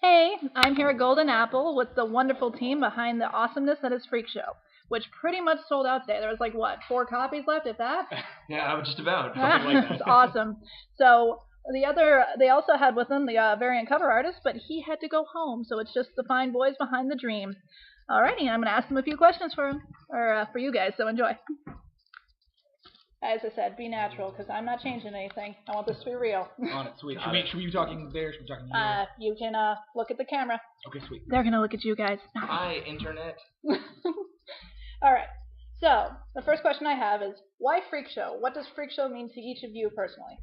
Hey, I'm here at Golden Apple with the wonderful team behind the awesomeness that is Freakshow, which pretty much sold out today. There was what, 4 copies left, if that? Yeah, just about. Something like that. It's awesome. So they also had with them the variant cover artist, but he had to go home, so it's just the fine boys behind the dream. Alrighty, I'm going to ask them a few questions for you guys, so enjoy. As I said, be natural, because I'm not changing anything. I want this to be real. On it, sweet. Should we be talking there? Should we be talking here? You can look at the camera. Okay, sweet. They're going to look at you guys. Hi, Internet. Alright, so the first question I have is, why Freakshow? What does Freakshow mean to each of you personally?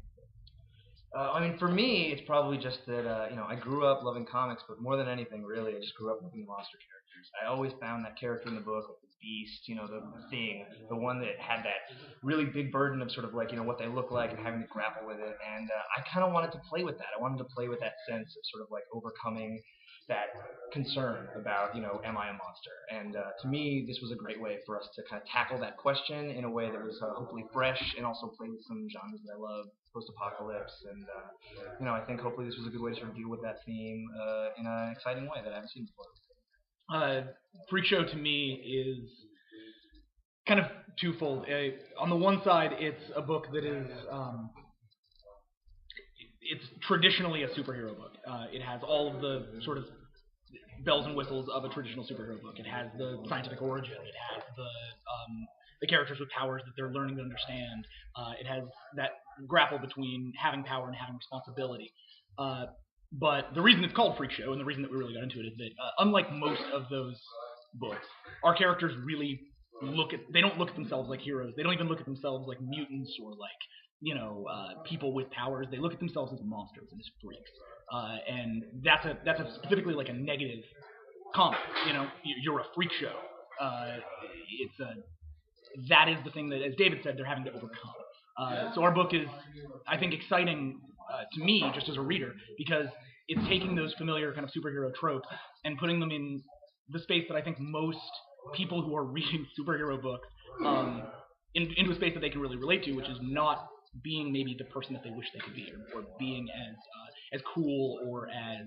For me, it's probably just that, I grew up loving comics, but more than anything, really, I just grew up loving the monster characters. I always found that character in the book, like the Beast, the Thing, the one that had that really big burden of sort of what they look like and having to grapple with it. And I kind of wanted to play with that. I wanted to play with that sense of sort of overcoming that concern about, am I a monster? And to me, this was a great way for us to kind of tackle that question in a way that was hopefully fresh and also play with some genres that I love, post-apocalypse, and I think hopefully this was a good way to sort of deal with that theme in an exciting way that I haven't seen before. Freakshow to me is kind of twofold. On the one side, it's a book that is it's traditionally a superhero book. It has all of the sort of bells and whistles of a traditional superhero book. It has the scientific origin. It has the characters with powers that they're learning to understand. It has that grapple between having power and having responsibility. But the reason it's called Freakshow, and the reason that we really got into it, is that unlike most of those books, our characters really they don't look at themselves like heroes. They don't even look at themselves like mutants or people with powers. They look at themselves as monsters and as freaks. And that's specifically a negative comment. You're a freak show. That is the thing that, as David said, they're having to overcome. So our book is, I think, exciting to me just as a reader, because it's taking those familiar kind of superhero tropes and putting them in the space that I think most people who are reading superhero books into a space that they can really relate to, which is not being maybe the person that they wish they could be, or being as cool or as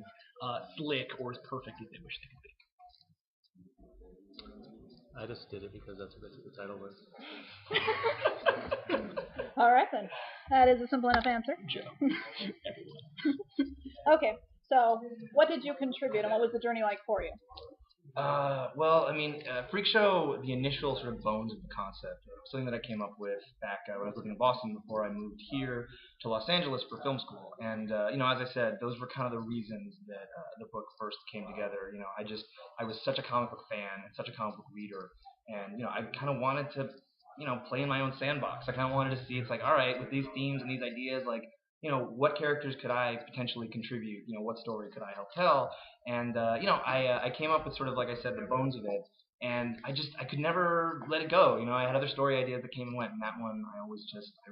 slick or as perfect as they wish they could be. I just did it because that's what the title was. All right, then. That is a simple enough answer. Joe. Okay, so what did you contribute, and what was the journey like for you? Freakshow, the initial sort of bones of the concept, something that I came up with back when I was living in Boston before I moved here to Los Angeles for film school. And, as I said, those were kind of the reasons that the book first came together. I was such a comic book fan and such a comic book reader, and, I kind of wanted to, play in my own sandbox. I kind of wanted to see, it's all right, with these themes and these ideas, what characters could I potentially contribute? What story could I help tell? And, I came up with sort of, like I said, the bones of it. And I could never let it go. I had other story ideas that came and went, and that one I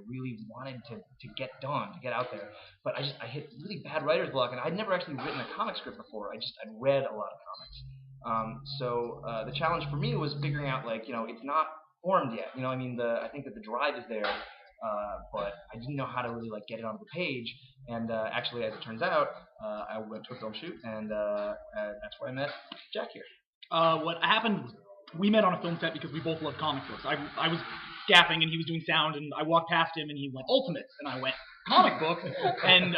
really wanted to get done, to get out there. But I hit really bad writer's block, and I'd never actually written a comic script before. I'd read a lot of comics. So the challenge for me was figuring out, it's not formed yet. I think that the drive is there. But I didn't know how to really get it onto the page, and actually, as it turns out, I went to a film shoot, and that's where I met Jack here. What happened was we met on a film set because we both love comic books. I was gaffing and he was doing sound, and I walked past him and he went Ultimates, and I went comic book. And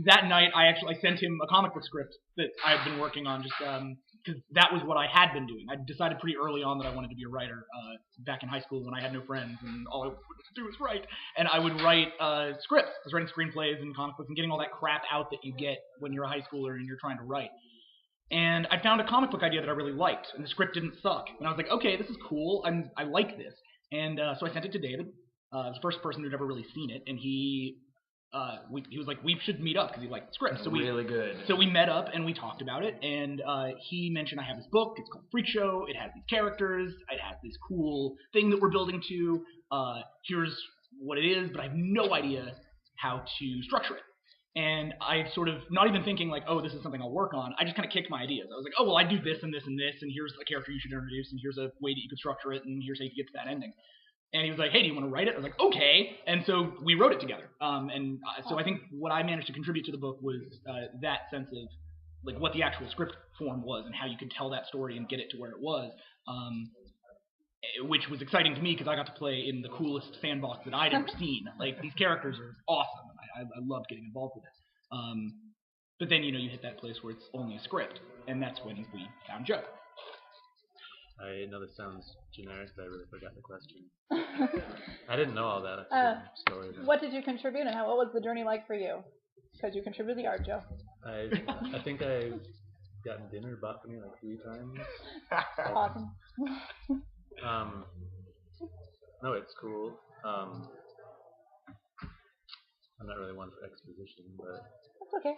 that night I sent him a comic book script that I had been working on, just because that was what I had been doing. I decided pretty early on that I wanted to be a writer back in high school when I had no friends and all I wanted to do was write. And I would write scripts. I was writing screenplays and comic books and getting all that crap out that you get when you're a high schooler and you're trying to write. And I found a comic book idea that I really liked, and the script didn't suck. And I was like, okay, this is cool. I like this. And so I sent it to David, the first person who'd ever really seen it, and he was like, we should meet up because he liked the script. Really good. So we met up and we talked about it, and he mentioned, I have this book, it's called Freakshow, it has these characters, it has this cool thing that we're building to, here's what it is, but I have no idea how to structure it. And I sort of, not even thinking this is something I'll work on, I just kind of kicked my ideas. I was like, oh, well, I do this and this and this, and here's a character you should introduce, and here's a way that you could structure it, and here's how you get to that ending. And he was like, hey, do you want to write it? I was like, okay. And so we wrote it together. So I think what I managed to contribute to the book was that sense of like what the actual script form was and how you could tell that story and get it to where it was, which was exciting to me because I got to play in the coolest sandbox that I'd ever seen. Like, these characters are awesome, and I loved getting involved with it. But then, you hit that place where it's only a script, and that's when we found Joe. I know this sounds generic, but I really forgot the question. I didn't know all that story. What did you contribute, and what was the journey like for you? Because you contributed the art, Joe. I think I've gotten dinner bought for me like 3 times. Awesome. No, it's cool. I'm not really one for exposition, but That's okay.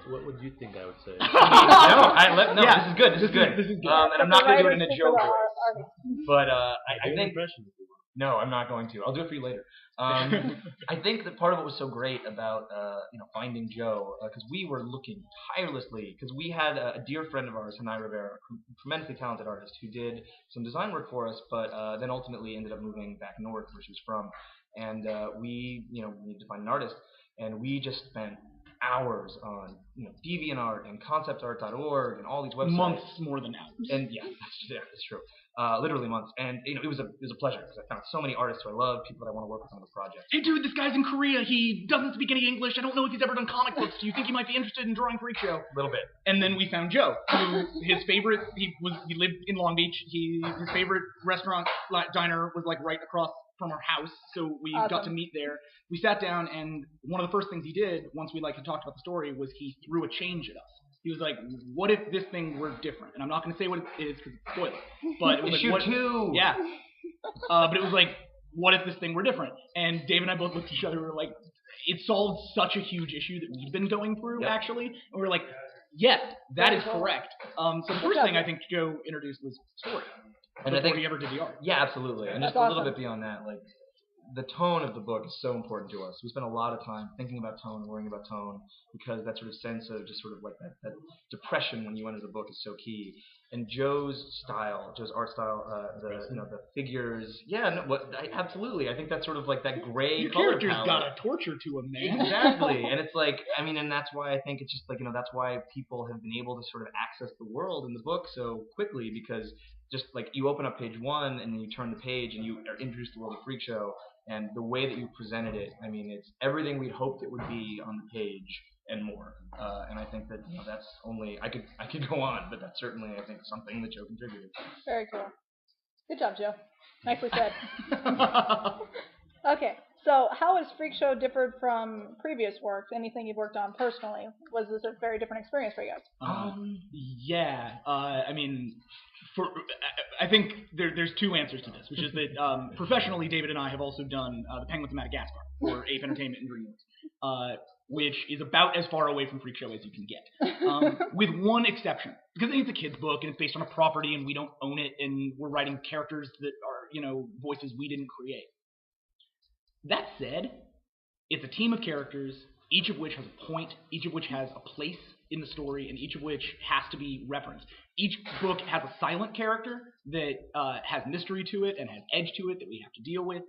what would you think I would say? This is good. This is good. And I'm not going to do it in a joke way. But I think... No, I'm not going to. I'll do it for you later. I think that part of what was so great about finding Joe, because we were looking tirelessly, because we had a dear friend of ours, Hanai Rivera, a tremendously talented artist who did some design work for us, but then ultimately ended up moving back north where she was from. And we needed to find an artist, and we just spent hours on DeviantArt and conceptart.org and all these websites. Months more than hours. And that's true. Literally months. And it was a pleasure because I found so many artists who I love, people that I want to work with on the project. Hey dude, this guy's in Korea. He doesn't speak any English. I don't know if he's ever done comic books. Do you think he might be interested in drawing Freakshow? A little bit. And then we found Joe, who his favorite, he lived in Long Beach. His favorite restaurant diner was like right across from our house, so we got to meet there. We sat down, and one of the first things he did once we had talked about the story was he threw a change at us. He was like, "What if this thing were different?" And I'm not going to say what it is because it's a spoiler. But it was Issue 2. Yeah. But it was like, what if this thing were different? And Dave and I both looked at each other. We were like, it solved such a huge issue that we've been going through actually. And we were like, yes, that is correct. So the first thing I think Joe introduced was story. And before he ever did the art. Yeah, absolutely. And just a little bit beyond that, like, the tone of the book is so important to us. We spent a lot of time thinking about tone and worrying about tone because that sort of sense of just sort of like that depression when you enter the book is so key. And Joe's art style, the figures, absolutely. I think that's sort of like that gray Your color character's palette. got a torture to him, man. Exactly. And it's like, and that's why I think it's just like, that's why people have been able to sort of access the world in the book so quickly, because just like you open up page 1 and then you turn the page and you are introduced to the world of Freakshow, and the way that you presented it, it's everything we'd hoped it would be on the page and more. And I think that that's only I could go on, but that's certainly I think something that Joe contributed. Very cool. Good job, Joe. Nicely said. Okay, so how has Freakshow differed from previous works? Anything you've worked on personally? Was this a very different experience for you guys? I think there's 2 answers to this, which is that professionally, David and I have also done The Penguins of Madagascar for Ape Entertainment and DreamWorks, which is about as far away from Freakshow as you can get, with one exception, because it's a kid's book and it's based on a property and we don't own it and we're writing characters that are voices we didn't create. That said, it's a team of characters, each of which has a point, each of which has a place in the story, and each of which has to be referenced. Each book has a silent character that has mystery to it and has edge to it that we have to deal with.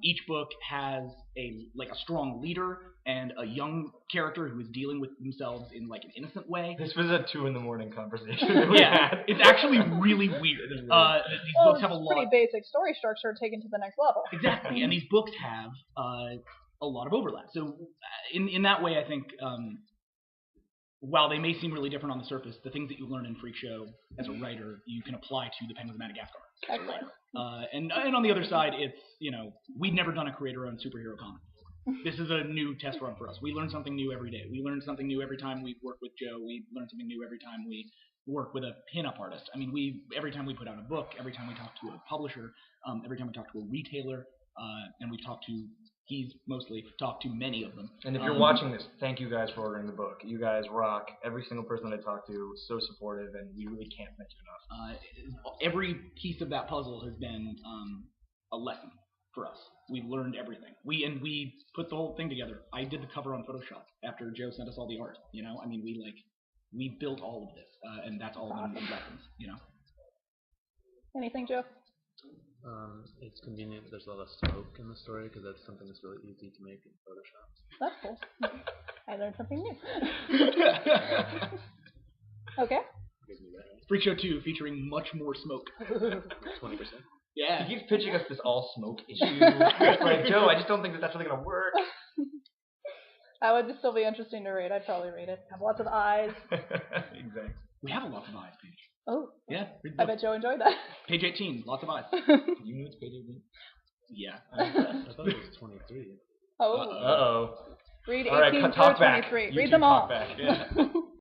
Each book has a strong leader and a young character who is dealing with themselves in an innocent way. This was a 2 a.m. conversation that we had. It's actually really weird. These books have a lot. Pretty basic story structure taken to the next level. Exactly, and these books have a lot of overlap. So in that way, I think while they may seem really different on the surface, the things that you learn in Freakshow as a writer, you can apply to The Penguins of Madagascar. Excellent. And on the other side, it's, we'd never done a creator-owned superhero comic. This is a new test run for us. We learn something new every day. We learn something new every time we work with Joe. We learn something new every time we work with a pin-up artist. Every time we put out a book, every time we talk to a publisher, every time we talk to a retailer, and he's mostly talked to many of them. And if you're watching this, thank you guys for ordering the book. You guys rock. Every single person that I talked to was so supportive, and we really can't thank you enough. Every piece of that puzzle has been a lesson for us. We've learned everything. We put the whole thing together. I did the cover on Photoshop after Joe sent us all the art. We built all of this, and that's all in lessons. Anything, Joe? It's convenient. There's a lot of smoke in the story because that's something that's really easy to make in Photoshop. That's cool. I learned something new. Okay. Freakshow 2 featuring much more smoke. 20%. Yeah. He keeps pitching us this all smoke issue. It's like, Joe, I just don't think that's really gonna work. That would still be interesting to read. I'd probably read it. Have lots of eyes. Exactly. We have a lots of eyes page. Oh. Yeah. Read the I book. bet Joe enjoyed that. Page 18, lots of eyes. You knew it's page 18? Yeah. I thought it was 23. Oh. Uh-oh. Read All right, 18 talk through back. 23. You Read two them all. talk back. Yeah.